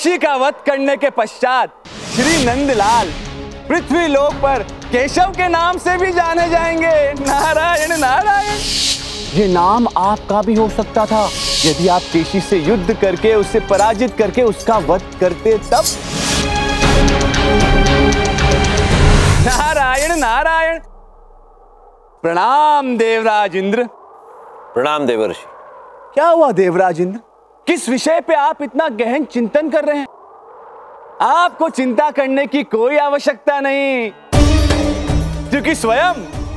केशी का वध करने के पश्चात श्री नंदलाल पृथ्वी लोक पर केशव के नाम से भी जाने जाएंगे। नारायण नारायण। ये नाम आपका भी हो सकता था यदि आप केशी से युद्ध करके उसे पराजित करके उसका वध करते तब। नारायण नारायण। प्रणाम देवराज इंद्र। प्रणाम देवर्षि। क्या हुआ देवराज इंद्र, किस विषय पे आप इतना गहन चिंतन कर रहे हैं? आपको चिंता करने की कोई आवश्यकता नहीं, क्योंकि स्वयं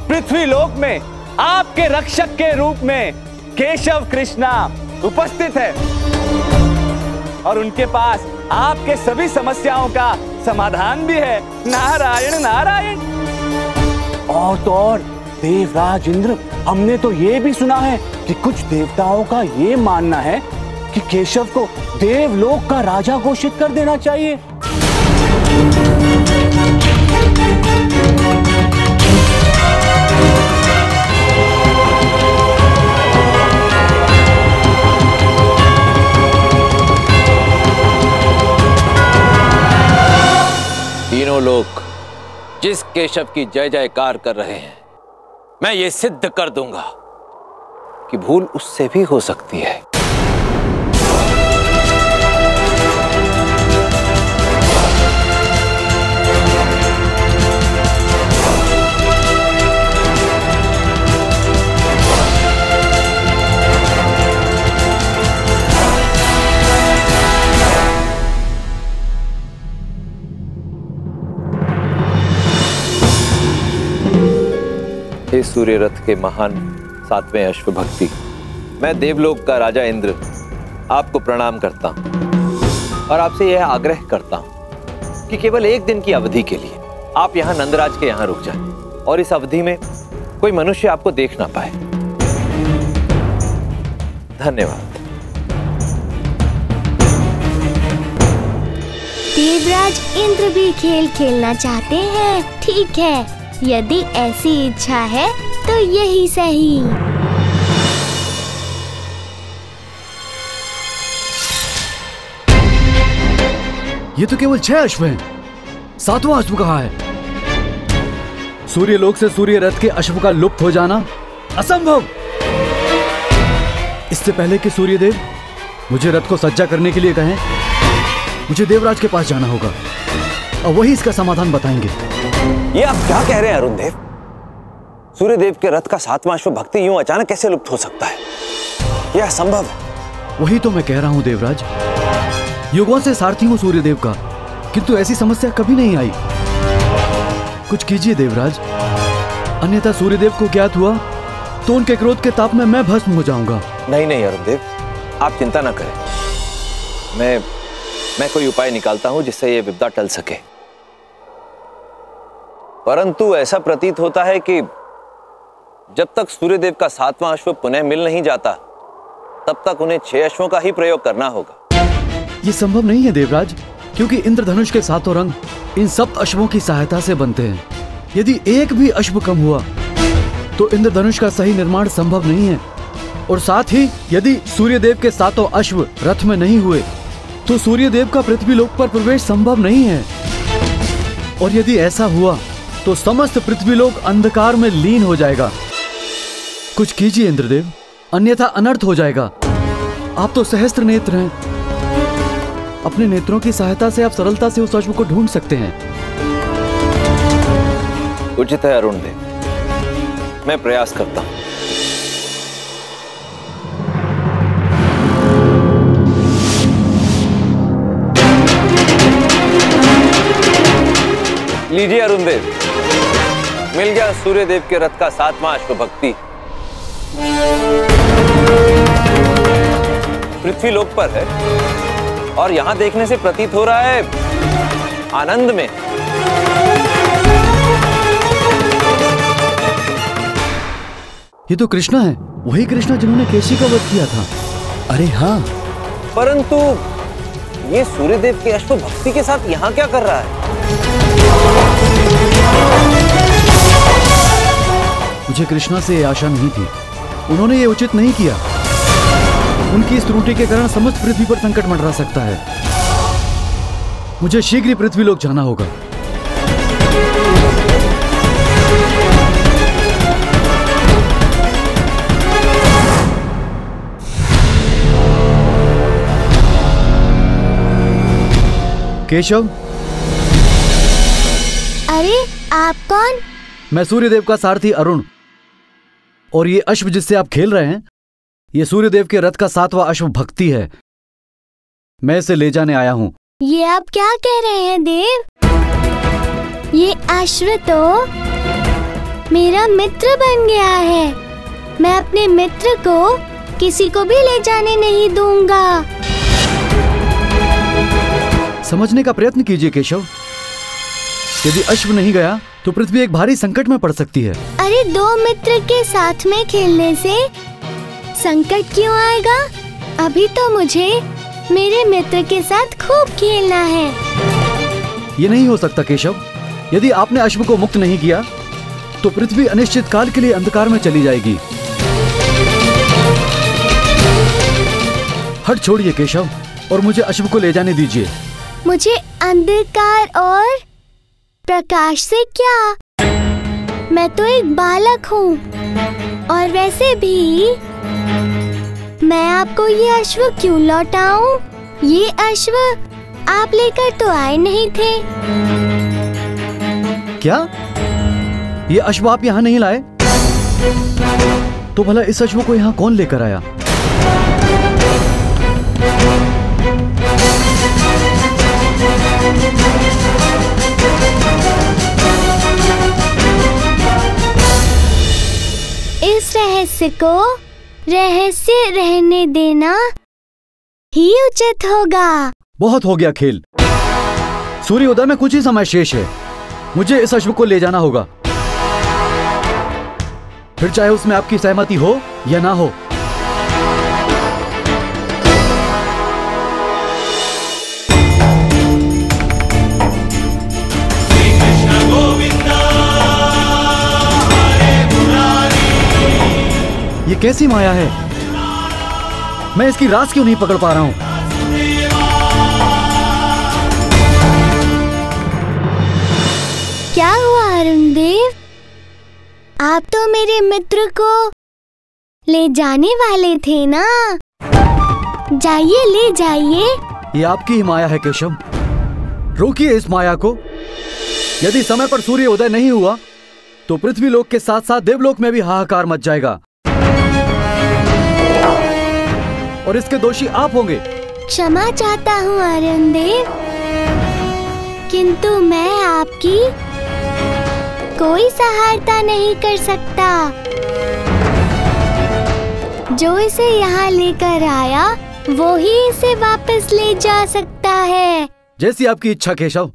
पृथ्वी लोक में आपके रक्षक के रूप में केशव कृष्णा उपस्थित है और उनके पास आपके सभी समस्याओं का समाधान भी है। नारायण नारायण। और तो और देवराज इंद्र, हमने तो ये भी सुना है कि कुछ देवताओं का ये मानना है कि केशव को देवलोक का राजा घोषित कर देना चाहिए। तीनों लोग जिस केशव की जय जयकार कर रहे हैं, मैं ये सिद्ध कर दूंगा कि भूल उससे भी हो सकती है। हे सूर्य रथ के महान 7वें अश्व भक्ति, मैं देवलोक का राजा इंद्र आपको प्रणाम करता हूं और आपसे यह आग्रह करता हूं कि केवल एक दिन की अवधि के लिए आप यहां नंदराज के यहां रुक जाएं और इस अवधि में कोई मनुष्य आपको देख ना पाए। धन्यवाद। देवराज इंद्र भी खेल खेलना चाहते हैं। ठीक है, यदि ऐसी इच्छा है तो यही सही। ये तो केवल 6 अश्व हैं। 7वां अश्व कहाँ है? सूर्यलोक से सूर्य रथ के अश्व का लुप्त हो जाना असंभव। इससे पहले कि सूर्यदेव मुझे रथ को सज्जा करने के लिए कहें, मुझे देवराज के पास जाना होगा और वही इसका समाधान बताएंगे। ये आप क्या कह रहे हैं अरुण देव? सूर्यदेव के रथ का 7वां अश्व भक्ति यूं अचानक कैसे लुप्त हो सकता है? यह असंभव है। वही तो मैं कह रहा हूं देवराज। युगों से सारथी हूं सूर्यदेव का, किंतु ऐसी समस्या कभी नहीं आई। कुछ कीजिए देवराज, अन्यथा सूर्यदेव को ज्ञात हुआ तो उनके क्रोध के ताप में मैं भस्म हो जाऊंगा। नहीं नहीं अरुण देव, आप चिंता ना करें। मैं कोई उपाय निकालता हूं जिससे यह विपदा टल सके। परंतु ऐसा प्रतीत होता है कि जब तक सूर्यदेव का 7वां अश्व पुनः मिल नहीं जाता, तब तक उन्हें 6 अश्वों का ही प्रयोग करना होगा। ये संभव नहीं है देवराज, क्योंकि इंद्रधनुष के 7 रंग इन 7 अश्वों की सहायता से बनते हैं। यदि एक भी अश्व कम हुआ तो इंद्रधनुष का सही निर्माण संभव नहीं है। और साथ ही यदि सूर्यदेव के 7 अश्व रथ में नहीं हुए तो सूर्यदेव का पृथ्वी लोक पर प्रवेश संभव नहीं है। और यदि ऐसा हुआ तो समस्त पृथ्वी लोक अंधकार में लीन हो जाएगा। कुछ कीजिए इंद्रदेव, अन्यथा अनर्थ हो जाएगा। आप तो सहस्त्र नेत्र हैं, अपने नेत्रों की सहायता से आप सरलता से उस अश्व को ढूंढ सकते हैं। उचित है अरुण देव, मैं प्रयास करता हूं। लीजिए अरुण देव, मिल गया सूर्यदेव के रथ का 7वां अश्व भक्ति। पृथ्वी लोक पर है और यहां देखने से प्रतीत हो रहा है आनंद में। ये तो कृष्णा है, वही कृष्णा जिन्होंने केशी का वध किया था। अरे हाँ, परंतु ये सूर्यदेव के अश्व भक्ति के साथ यहां क्या कर रहा है? मुझे कृष्णा से आशा नहीं थी, उन्होंने ये उचित नहीं किया। उनकी इस त्रुटि के कारण समस्त पृथ्वी पर संकट मंडरा सकता है। मुझे शीघ्र ही पृथ्वीलोक जाना होगा। केशव। अरे आप कौन? मैं सूर्यदेव का सारथी अरुण, और ये अश्व जिससे आप खेल रहे हैं, ये सूर्यदेव के रथ का 7वां अश्व भक्ति है। मैं इसे ले जाने आया हूं। ये आप क्या कह रहे हैं देव? ये अश्व तो मेरा मित्र बन गया है। मैं अपने मित्र को किसी को भी ले जाने नहीं दूंगा। समझने का प्रयत्न कीजिए केशव। यदि अश्व नहीं गया तो पृथ्वी एक भारी संकट में पड़ सकती है। अरे दो मित्र के साथ में खेलने से संकट क्यों आएगा? अभी तो मुझे मेरे मित्र के साथ खूब खेलना है। ये नहीं हो सकता केशव। यदि आपने अश्व को मुक्त नहीं किया तो पृथ्वी अनिश्चित काल के लिए अंधकार में चली जाएगी। हट छोड़िए केशव और मुझे अश्व को ले जाने दीजिए। मुझे अंधकार और प्रकाश से क्या? मैं तो एक बालक हूँ, और वैसे भी मैं आपको ये अश्व क्यों लौटाऊं? ये अश्व आप लेकर तो आए नहीं थे। क्या? ये अश्व आप यहाँ नहीं लाए? तो भला इस अश्व को यहाँ कौन लेकर आया? इस रहस्य को रहस्य रहने देना ही उचित होगा। बहुत हो गया खेल। सूर्योदय में कुछ ही समय शेष है। मुझे इस अश्व को ले जाना होगा, फिर चाहे उसमें आपकी सहमति हो या ना हो। ये कैसी माया है? मैं इसकी रास क्यों नहीं पकड़ पा रहा हूं? क्या हुआ अरुण देव? आप तो मेरे मित्र को ले जाने वाले थे ना? जाइए, ले जाइए। ये आपकी ही माया है केशव। रोकिए इस माया को। यदि समय पर सूर्य उदय नहीं हुआ तो पृथ्वीलोक के साथ साथ देवलोक में भी हाहाकार मच जाएगा, और इसके दोषी आप होंगे। क्षमा चाहता हूँ अरुण देव, किंतु मैं आपकी कोई सहायता नहीं कर सकता। जो इसे यहाँ लेकर आया वो ही इसे वापस ले जा सकता है। जैसी आपकी इच्छा केशव।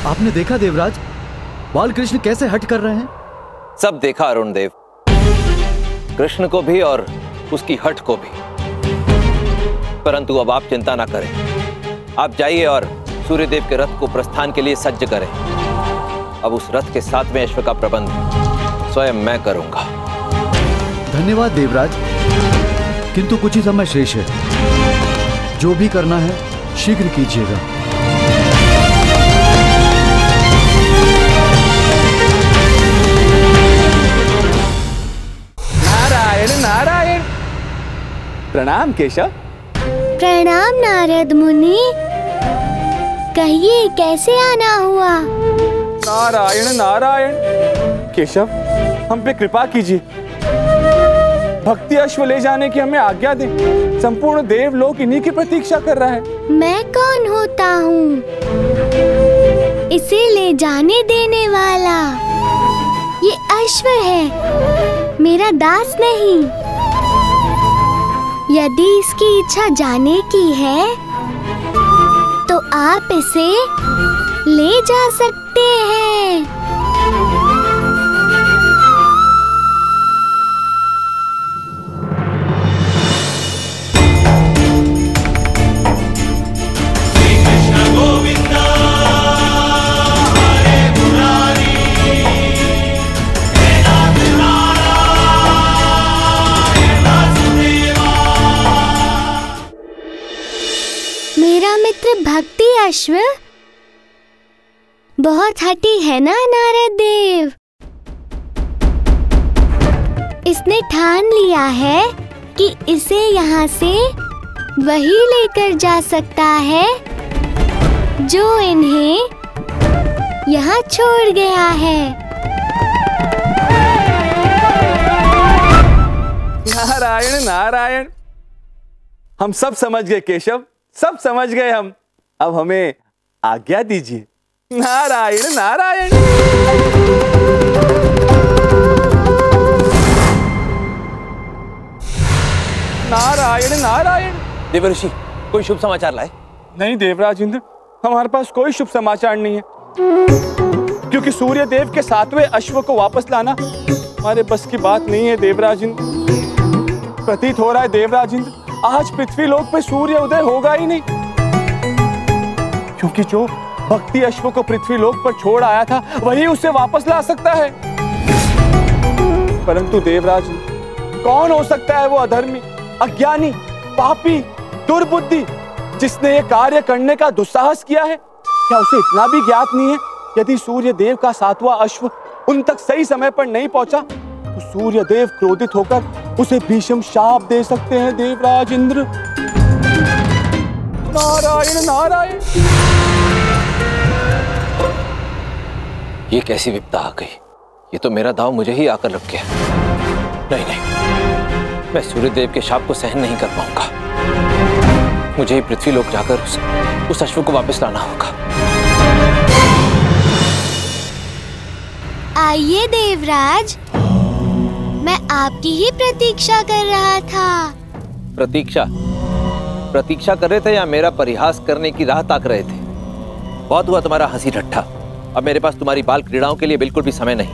आपने देखा देवराज, बाल कृष्ण कैसे हट कर रहे हैं? सब देखा अरुण देव, कृष्ण को भी और उसकी हट को भी। परंतु अब आप चिंता ना करें। आप जाइए और सूर्यदेव के रथ को प्रस्थान के लिए सज्ज करें। अब उस रथ के 7वें अश्व का प्रबंध स्वयं मैं करूंगा। धन्यवाद देवराज, किंतु कुछ ही समय शेष है। जो भी करना है शीघ्र कीजिएगा। नारायण नारायण। प्रणाम केशव। प्रणाम नारद मुनि। कहिए कैसे आना हुआ? नारायण नारायण। केशव, हम पे कृपा कीजिए। भक्ति अश्व ले जाने की हमें आज्ञा दें। संपूर्ण देवलोक इन्हीं की प्रतीक्षा कर रहा है। मैं कौन होता हूँ इसे ले जाने देने वाला? ये अश्व है, मेरा दास नहीं। यदि इसकी इच्छा जाने की है तो आप इसे ले जा सकते हैं। हरे मुरारी, हे नाथ मेरा मित्र भक्ति अश्व बहुत हठी है ना नारद देव। इसने ठान लिया है कि इसे यहाँ से वही लेकर जा सकता है जो इन्हें यहाँ छोड़ गया है। नारायण नारायण, हम सब समझ गए केशव, सब समझ गए हम। अब हमें आज्ञा दीजिए। नारायण नारायण। नारायण नारायण। देवर्षि, कोई शुभ समाचार लाए? नहीं देवराज इंद्र, हमारे पास कोई शुभ समाचार नहीं है, क्योंकि सूर्य देव के 7वें अश्व को वापस लाना हमारे बस की बात नहीं है देवराज इंद्र। प्रतीत हो रहा है देवराज इंद्र, आज पृथ्वी लोक पे सूर्य उदय होगा ही नहीं, क्योंकि जो भक्ति अश्व को पृथ्वी लोक पर छोड़ आया था वही उसे वापस ला सकता है। परंतु देवराज इंद्र, कौन हो सकता है वो अधर्मी, अज्ञानी, पापी, दुर्बुद्धि जिसने ये कार्य करने का दुस्साहस किया है? क्या उसे इतना भी ज्ञात नहीं है यदि सूर्य देव का 7वां अश्व उन तक सही समय पर नहीं पहुंचा तो सूर्य देव क्रोधित होकर उसे भीषण शाप दे सकते हैं देवराज इंद्र। नारायण नारायण। ये कैसी विपदा आ गई? ये तो मेरा दांव मुझे ही आकर लग गया। नहीं नहीं, मैं सूर्यदेव के शाप को सहन नहीं कर पाऊंगा। मुझे ही पृथ्वी लोक जाकर उस अश्व को वापस लाना होगा। आइए देवराज, मैं आपकी ही प्रतीक्षा कर रहा था। प्रतीक्षा कर रहे थे या मेरा परिहास करने की राह ताक रहे थे? बहुत हुआ तुम्हारा हंसी ठट्ठा, अब मेरे पास तुम्हारी बाल क्रीड़ाओं के लिए बिल्कुल भी समय नहीं।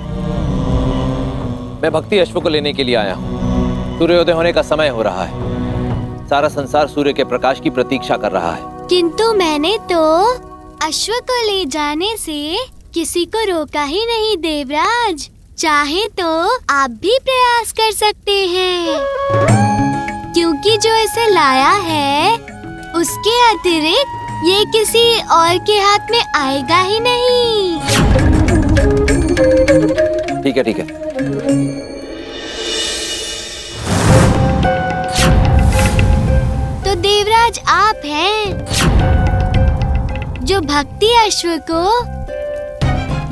मैं भक्ति अश्व को लेने के लिए आया हूँ। सूर्योदय होने का समय हो रहा है, सारा संसार सूर्य के प्रकाश की प्रतीक्षा कर रहा है। किंतु मैंने तो अश्व को ले जाने से किसी को रोका ही नहीं देवराज। चाहे तो आप भी प्रयास कर सकते हैं, क्योंकि जो इसे लाया है उसके अतिरिक्त ये किसी और के हाथ में आएगा ही नहीं। ठीक है। तो देवराज आप हैं जो भक्ति अश्व को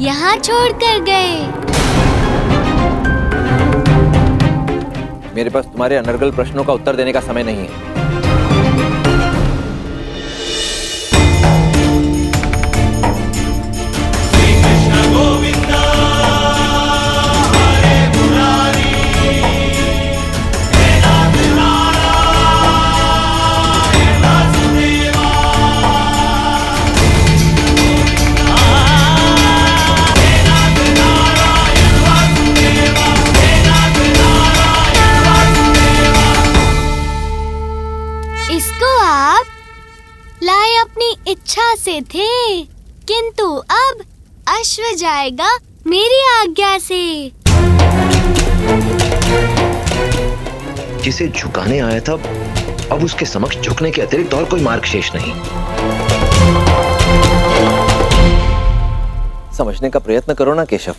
यहाँ छोड़ कर गए। मेरे पास तुम्हारे अनर्गल प्रश्नों का उत्तर देने का समय नहीं है। इच्छा से थे, किंतु अब अश्व जाएगा मेरी आज्ञा से। जिसे झुकाने आया था अब उसके समक्ष झुकने के अतिरिक्त और कोई मार्ग शेष नहीं। समझने का प्रयत्न करो ना केशव,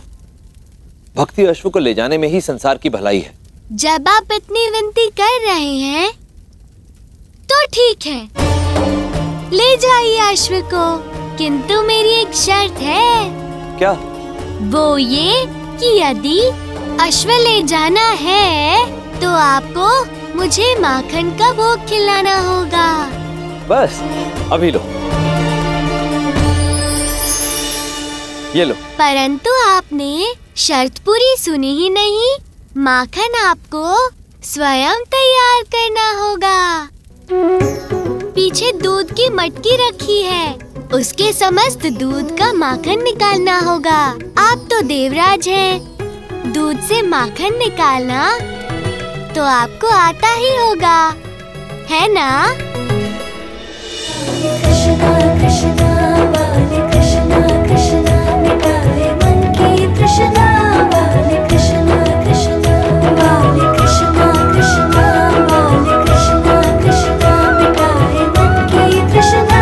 भक्ति अश्व को ले जाने में ही संसार की भलाई है। जब आप इतनी विनती कर रहे हैं तो ठीक है, ले जाइए अश्व को, किंतु मेरी एक शर्त है। क्या? वो ये कि यदि अश्व ले जाना है तो आपको मुझे माखन का भोग खिलाना होगा। बस अभी लो, ये लो। परंतु आपने शर्त पूरी सुनी ही नहीं। माखन आपको स्वयं तैयार करना होगा। पीछे दूध की मटकी रखी है, उसके समस्त दूध का माखन निकालना होगा। आप तो देवराज हैं, दूध से माखन निकालना तो आपको आता ही होगा, है ना? कृष्णा कृष्णा बाले कृष्णा कृष्णा मिटाए मन की तृष्णा, बाले कृष्णा कृष्णा बाले कृष्णा कृष्णा बाले कृष्णा कृष्णा मिटाए मन की तृष्णा।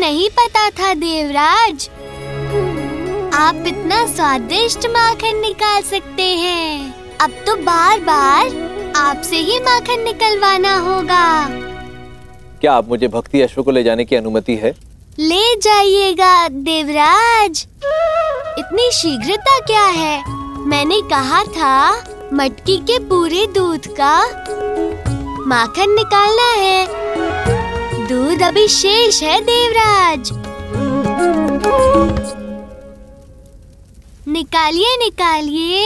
नहीं पता था देवराज, आप इतना स्वादिष्ट माखन निकाल सकते हैं। अब तो बार बार आपसे ही माखन निकलवाना होगा। क्या आप मुझे भक्ति अश्व को ले जाने की अनुमति है? ले जाइएगा देवराज, इतनी शीघ्रता क्या है? मैंने कहा था मटकी के पूरे दूध का माखन निकालना है। दूध अभी शेष है देवराज। निकालिए निकालिए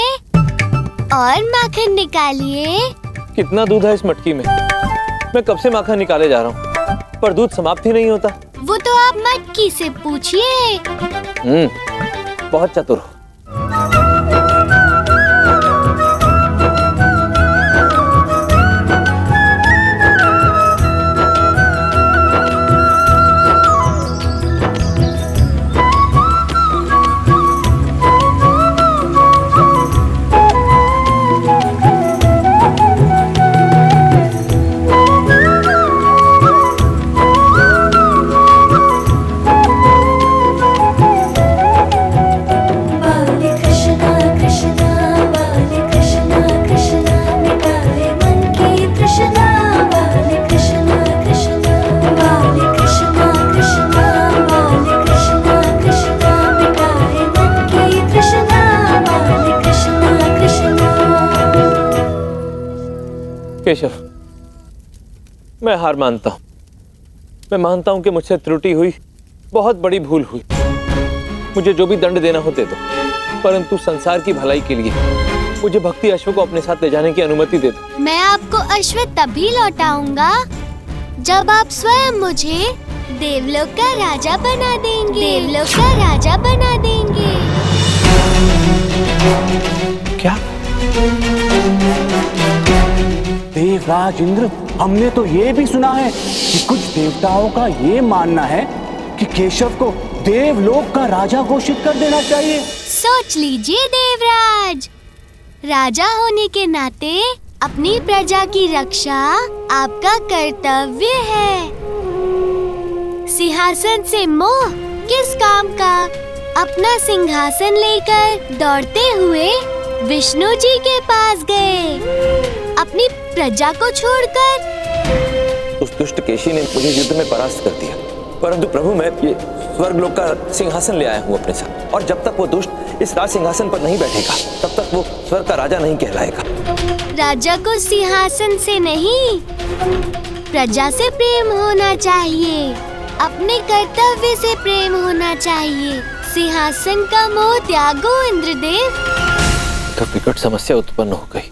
और माखन निकालिए। कितना दूध है इस मटकी में? मैं कब से माखन निकाले जा रहा हूँ, पर दूध समाप्त ही नहीं होता। वो तो आप मटकी से पूछिए। बहुत चतुर हो। केशव, मैं हार मानता हूं। मैं मानता हूं कि मुझसे त्रुटि हुई, बहुत बड़ी भूल हुई। मुझे जो भी दंड देना हो दे दो, परंतु संसार की भलाई के लिए मुझे भक्ति अश्व को अपने साथ ले जाने की अनुमति दे दो। मैं आपको अश्व तभी लौटाऊंगा जब आप स्वयं मुझे देवलोक का राजा बना देंगे। देवलोक का राजा बना देंगे। क्या? देवराज इंद्र, हमने तो ये भी सुना है कि कुछ देवताओं का ये मानना है कि केशव को देवलोक का राजा घोषित कर देना चाहिए। सोच लीजिए देवराज, राजा होने के नाते अपनी प्रजा की रक्षा आपका कर्तव्य है। सिंहासन से मोह किस काम का? अपना सिंहासन लेकर दौड़ते हुए विष्णु जी के पास गए, अपनी प्रजा को छोड़कर। उस दुष्ट केशी ने मुझे युद्ध में परास्त कर दिया, परंतु प्रभु मैं ये स्वर्गलोक का सिंहासन ले आया हूँ अपने साथ, और जब तक वो दुष्ट इस राज सिंहासन पर नहीं बैठेगा तब तक वो स्वर्ग का राजा नहीं कहलाएगा। राजा को सिंहासन से नहीं, प्रजा से प्रेम होना चाहिए। अपने कर्तव्य से प्रेम होना चाहिए। सिंहासन का मोह त्यागो इंद्रदेव। तो विकट समस्या उत्पन्न हो गई।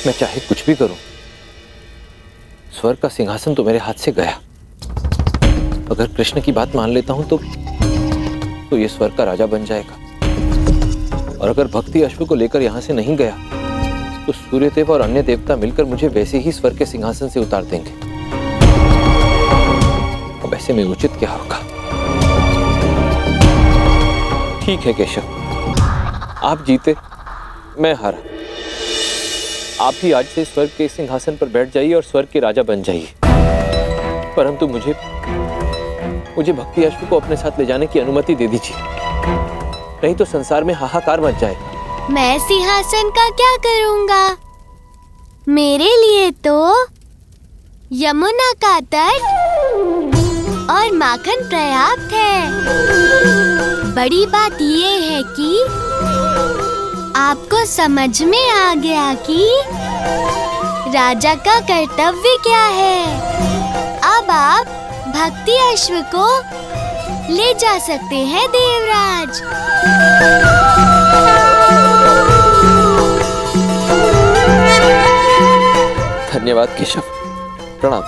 मैं चाहे कुछ भी करूं, स्वर्ग का सिंहासन तो मेरे हाथ से गया। अगर कृष्ण की बात मान लेता हूं तो ये स्वर्ग का राजा बन जाएगा, और अगर भक्ति अश्व को लेकर यहां से नहीं गया तो सूर्यदेव और अन्य देवता मिलकर मुझे वैसे ही स्वर्ग के सिंहासन से उतार देंगे। अब ऐसे में उचित क्या होगा? ठीक है केशव, आप जीते, मैं हारा। आप ही आज से स्वर्ग के सिंहासन पर बैठ जाइए और स्वर्ग के राजा बन जाइए, परंतु मुझे भक्ति अश्व को अपने साथ ले जाने की अनुमति दे दीजिए, नहीं तो संसार में हाहाकार मच जाए। मैं सिंहासन का क्या करूंगा? मेरे लिए तो यमुना का तट और माखन पर्याप्त है। बड़ी बात ये है कि आपको समझ में आ गया कि राजा का कर्तव्य क्या है। अब आप भक्ति अश्व को ले जा सकते हैं देवराज। धन्यवाद केशव, प्रणाम।